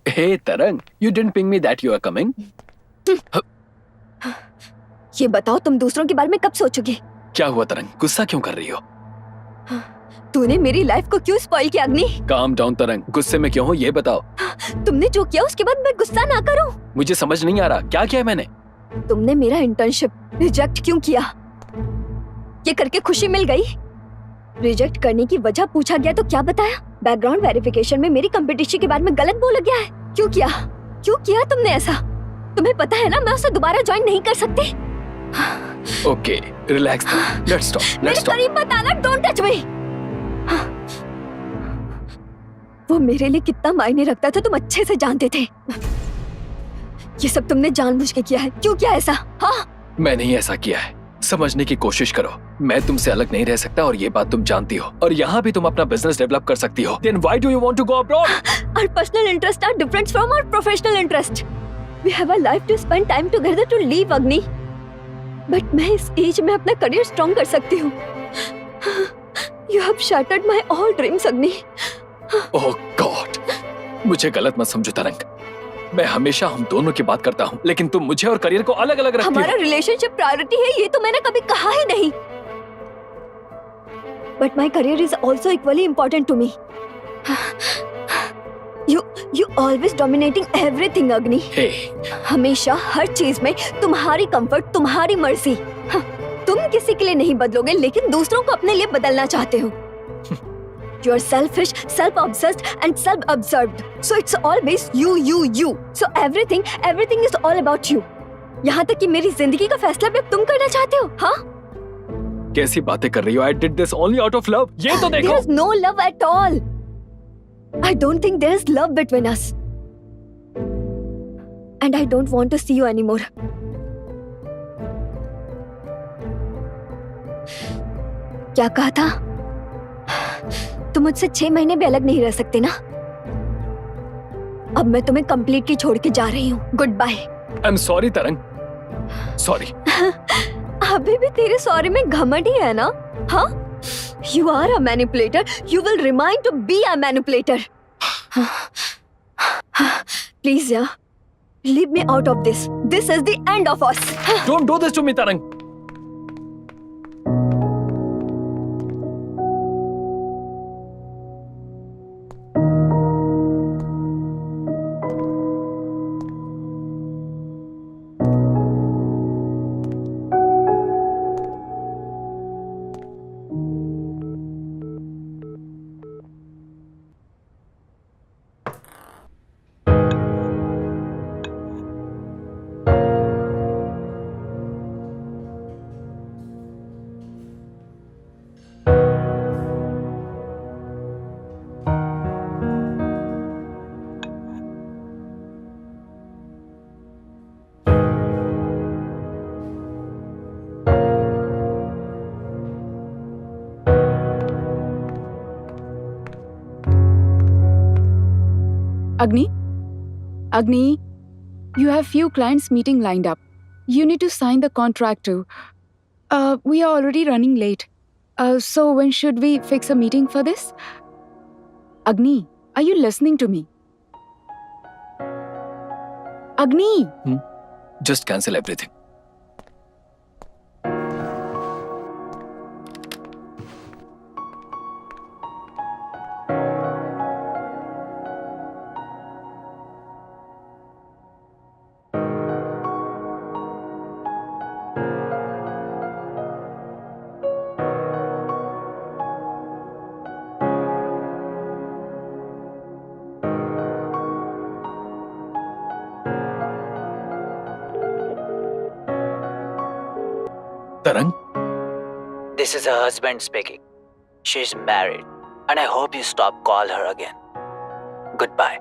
Hey Tarang, you didn't ping me that you are coming. ये बताओ तुम दूसरों के बारे में कब सोचोगे? क्या हुआ तरंग, गुस्सा क्यों कर रही हो? तूने मेरी लाइफ को क्यों स्पॉइल किया अग्नि? काम डाउन तरंग, गुस्से में क्यों हो ये बताओ। तुमने जो किया उसके बाद मैं गुस्सा ना करूं? मुझे समझ नहीं आ रहा, क्या किया है मैंने? तुमने मेरा इंटर्नशिप रिजेक्ट क्यों किया? ये करके खुशी मिल गई? रिजेक्ट करने की वजह पूछा गया तो क्या बताया? बैकग्राउंड वेरिफिकेशन में मेरी कंपटीशन के बारे में गलत बोला गया है। क्यों किया? क्यों किया तुमने ऐसा? तुम्हें पता है ना मैं उसे दोबारा ज्वाइन नहीं कर सकती। ओके, रिलैक्स, लेट्स टॉक, मेरे करीब मत आना, डोंट टच मी। वो मेरे लिए कितना मायने रखता था तुम अच्छे से जानते थे। ये सब तुमने जानबूझ के किया है। क्यों किया ऐसा? हाँ, मैंने ही ऐसा किया है। समझने की कोशिश करो, मैं तुमसे अलग नहीं रह सकता और ये बात तुम जानती हो। और यहाँ भी तुम अपना बिजनेस डेवलप कर सकती हो। Then why do you want to go abroad? Our personal interests are different from our professional interest. We have a life to spend time together to live, Agni. But मैं इस as में अपना career strong कर सकती हूँ। You have shattered my all dreams, Agni. Oh God, मुझे गलत मत समझो तरंग। मैं हमेशा हम दोनों की बात करता हूँ, लेकिन तुम मुझे और करियर को अलग अलग रखती हो। हमारा रिलेशनशिप प्रायोरिटी है, ये तो मैंने कभी कहा ही नहीं। But my career is also equally important to me. You always dominating everything, Agni. Hey, हमेशा हर चीज में तुम्हारी कंफर्ट, तुम्हारी मर्जी। तुम किसी के लिए नहीं बदलोगे, लेकिन दूसरों को अपने लिए बदलना चाहते हो। You are selfish, self-obsessed, and self-absorbed. So it's always you. So everything is all about you. यहाँ तक कि मेरी जिंदगी का फैसला भी अब तुम करना चाहते हो, हाँ? कैसी बातें कर रही हो? I did this only out of love. ये तो देखो। There is no love at all. I don't think there is love between us. And I don't want to see you anymore. क्या कहा था? तुम मुझसे 6 महीने भी अलग नहीं रह सकते ना? अब मैं तुम्हें कंप्लीटली छोड़ के जा रही हूँ। Goodbye. I'm sorry तरंग, sorry. अभी भी तेरे सॉरी में घमंड ही है ना? हाँ? You are a manipulator. You will remain to be a manipulator. Please, yeah. Leave me out of this. This is the end of us. Don't do this to me तरंग. Agni, you have few clients meeting lined up. You need to sign the contract too. We are already running late. So when should we fix a meeting for this? Agni, are you listening to me? Agni! Just cancel everything. Tarang? This is her husband speaking. She's married, and I hope you stop call her again. Goodbye.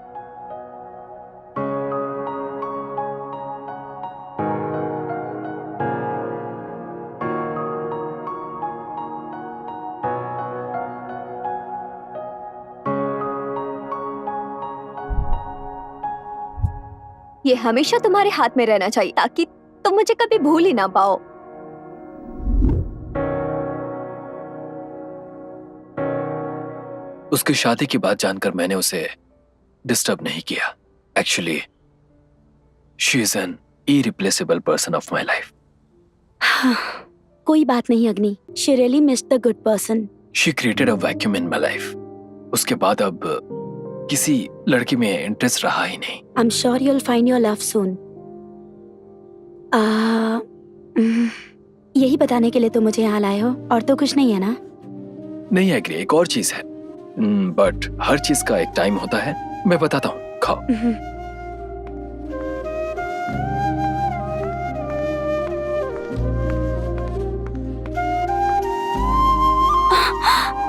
ये हमेशा तुम्हारे हाथ में रहना चाहिए ताकि तुम मुझे कभी भूल ही ना पाओ। उसकी शादी की बात जानकर मैंने उसे डिस्टर्ब नहीं किया। Actually, she is an irreplaceable person of my life. कोई बात नहीं अग्नि. She really missed the good person. She created a vacuum in my life. उसके बाद अब किसी लड़की में इंटरेस्ट रहा ही नहीं. I'm sure you'll find your love soon. यही बताने के लिए तो मुझे यहाँ लाए हो और तो कुछ नहीं है ना? नहीं एग्री, एक और चीज है. बट हर चीज का एक टाइम होता है. मैं बताता हूँ, खाओ.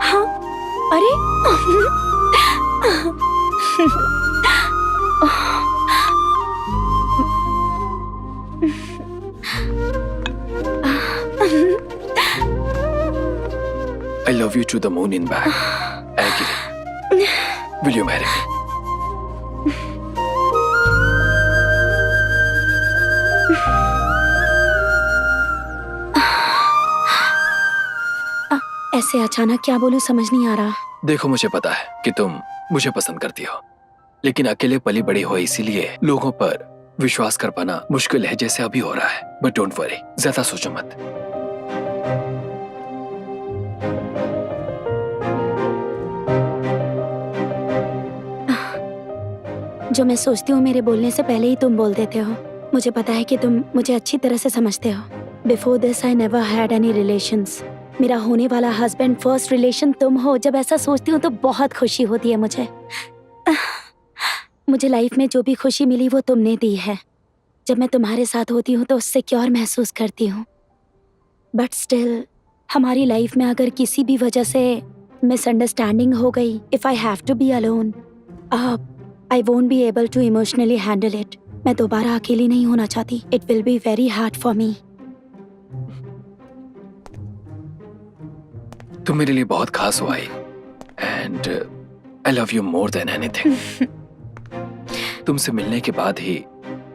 हाँ, अरे I love you to the moon in back. Agree. Will you marry me? ऐसे अचानक क्या बोलूं समझ नहीं आ रहा. देखो, मुझे पता है कि तुम मुझे पसंद करती हो, लेकिन अकेले पली बड़ी हो इसीलिए लोगों पर विश्वास कर पाना मुश्किल है, जैसे अभी हो रहा है. बट डोंट वरी, ज्यादा सोचो मत. जो मैं सोचती हूँ मेरे बोलने से पहले ही तुम बोल देते हो. मुझे पता है कि तुम मुझे अच्छी तरह से समझते हो. Before this I never had any relations. मेरा होने वाला हस्बैंड फर्स्ट रिलेशन तुम हो. जब ऐसा सोचती हूँ तो बहुत खुशी होती है मुझे. मुझे लाइफ में जो भी खुशी मिली वो तुमने दी है. जब मैं तुम्हारे साथ होती हूँ तो सिक्योर महसूस करती हूँ. बट स्टिल हमारी लाइफ में अगर किसी भी वजह से मिसअंडरस्टैंडिंग हो गई, if I have to be alone, I won't be able to emotionally handle it. मैं दोबारा अकेली नहीं होना चाहती. It will be very hard for me. तुम मेरे लिए बहुत खास हो आई. And I love you more than anything. तुमसे मिलने के बाद ही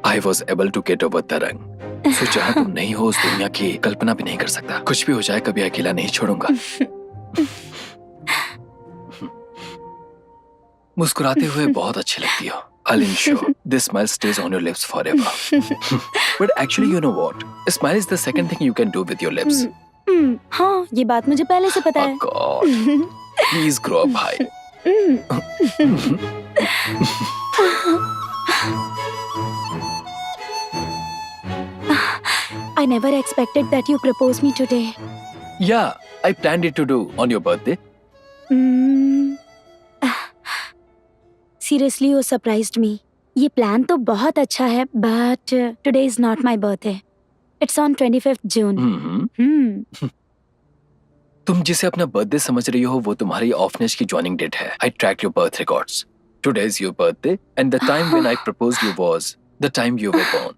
I was able to get over the rung. So जहाँ तुम नहीं हो उस दुनिया की कल्पना भी नहीं कर सकता. कुछ भी हो जाए कभी अकेला नहीं छोड़ूंगा. मुस्कुराते हुए बहुत अच्छी लगती हो. I'll ensure this smile stays on your lips forever. But actually, you know what? A smile is the second thing you can do with your lips. हाँ, ये बात मुझे पहले से पता है. Oh God! Please grow up high. I never expected that you proposed me today. Yeah, I planned it to do on your birthday. Seriously, you surprised me. ये plan तो बहुत अच्छा है, but today is not my birthday. It's on 25th June. तुम जिसे अपना birthday समझ रही हो वो तुम्हारी ऑफनेस की जॉइनिंग डेट है. I tracked your birth records. Today is your birthday and the time when I proposed you was the time you were born.